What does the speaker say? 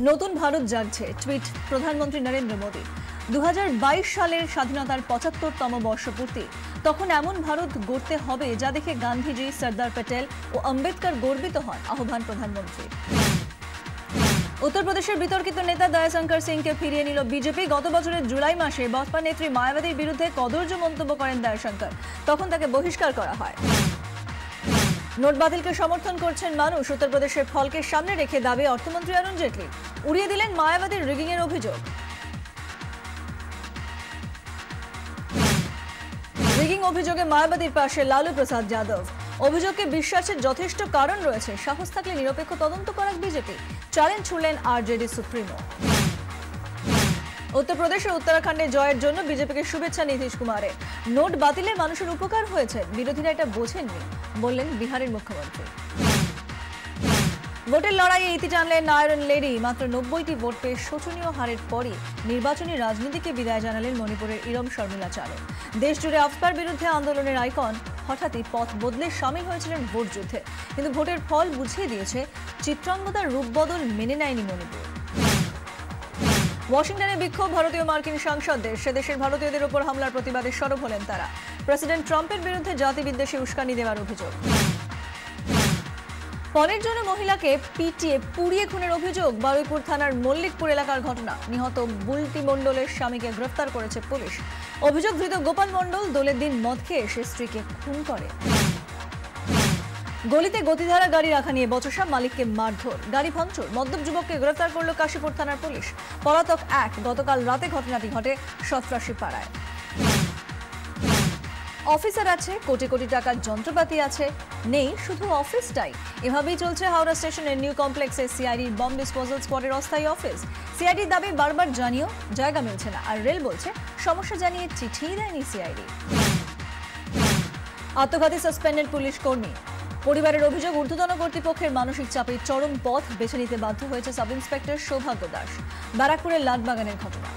নতুন ভারত জাগছে টুইট প্রধানমন্ত্রী নরেন্দ্র মোদী। 2022 সালের স্বাধীনতার 75তম বর্ষপূর্তি, তখন এমন ভারত গড়তে হবে যা দেখে গান্ধীজি, সর্দার প্যাটেল ও আম্বেদকর গর্বিত হন, আহ্বান প্রধানমন্ত্রী। উত্তরপ্রদেশের বিতর্কিত নেতা দয়াশঙ্কর সিংকে ফিরিয়ে নিল বিজেপি। গত বছরের জুলাই মাসে বসপা নেত্রী মায়াবতীর বিরুদ্ধে কদর্য মন্তব্য করেন দয়াশঙ্কর, তখন তাকে বহিষ্কার করা হয়। নোট বাতিলকে সমর্থন করছেন মানুষ। উত্তরপ্রদেশের ফলকে সামনে রেখে দাবি অর্থমন্ত্রী অরুণ জেটলি উড়িয়ে দিলেন মায়াবতীর রিগিং এর অভিযোগ। রিগিং অভিযোগে মায়াবতীর পাশে লালু প্রসাদ যাদব। অভিযোগকে বিশ্বাসের যথেষ্ট কারণ রয়েছে, সাহস থাকলে নিরপেক্ষ তদন্ত করাক বিজেপি, চ্যালেঞ্জ ছুড়লেন আরজেডি সুপ্রিমো। উত্তরপ্রদেশের উত্তরাখণ্ডে জয়ের জন্য বিজেপিকে শুভেচ্ছা নীতিশ কুমারের। নোট বাতিলে মানুষের উপকার হয়েছে, বিরোধীরা এটা বোঝেননি, বললেন বিহারের মুখ্যমন্ত্রী। ভোটের লড়াইয়ে ইতি টানলেন আয়রন লেডি। মাত্র 90টি ভোট পেয়ে শোচনীয় হারের পরই নির্বাচনী রাজনীতিকে বিদায় জানালেন মণিপুরের ইরম শর্মিলা চানু। দেশ জুড়ে আফস্পার বিরুদ্ধে আন্দোলনের আইকন হঠাৎই পথ বদলে সামিল হয়েছিলেন ভোট যুদ্ধে, কিন্তু ভোটের ফল বুঝিয়ে দিয়েছে চিত্রাঙ্গদার রূপ বদল মেনে নেয়নি মণিপুর। ওয়াশিংটনে বিক্ষোভ ভারতীয় মার্কিন সাংসদদের। সে দেশের ভারতীয়দের ওপর হামলার প্রতিবাদে সরব হলেন তারা। প্রেসিডেন্ট ট্রাম্পের বিরুদ্ধে জাতিবিদ্বেষী উস্কানি দেওয়ার অভিযোগ। ফলের জন্য মহিলাকে পিটিয়ে পুড়িয়ে খুনের অভিযোগ। বারুইপুর থানার মল্লিকপুর এলাকার ঘটনা। নিহত বুলটি মণ্ডলের স্বামীকে গ্রেফতার করেছে পুলিশ। অভিযোগ, ধৃত গোপাল মণ্ডল দোলের দিন মদ খেয়ে সে স্ত্রীকে খুন করে। গলিতে গতিধারা গাড়ি রাখা নিয়ে বচসা, মালিককে মারধর, গাড়ি ভাঙচুর। মদ্যপ যুবককে গ্রেফতার করল কাশীপুর থানার পুলিশ। পলাতক এক। গতকাল রাতে ঘটনাটি ঘটে সফরাশি পাড়ায়। অফিসার আছে, কোটি কোটি টাকার যন্ত্রপাতি আছে, নেই শুধু অফিসটাই। এভাবেই চলছে হাওড়া স্টেশনের নিউ কমপ্লেক্সে সিআইডির বম্ব ডিসপোজাল স্কোয়াডের অস্থায়ী অফিস। সিআইডির দাবি বারবার জানিয়েও জায়গা মিলছে না, আর রেল বলছে সমস্যা জানিয়ে চিঠিই দেয়নি সিআইডি। আত্মঘাতী সাসপেন্ডেড পুলিশ কর্মী। পরিবারের অভিযোগ, ঊর্ধ্বতন কর্তৃপক্ষের মানসিক চাপে চরম পথ বেছে নিতে বাধ্য হয়েছে সাব ইন্সপেক্টর সৌভাগ্য দাস। ব্যারাকপুরের লাটবাগানের ঘটনা।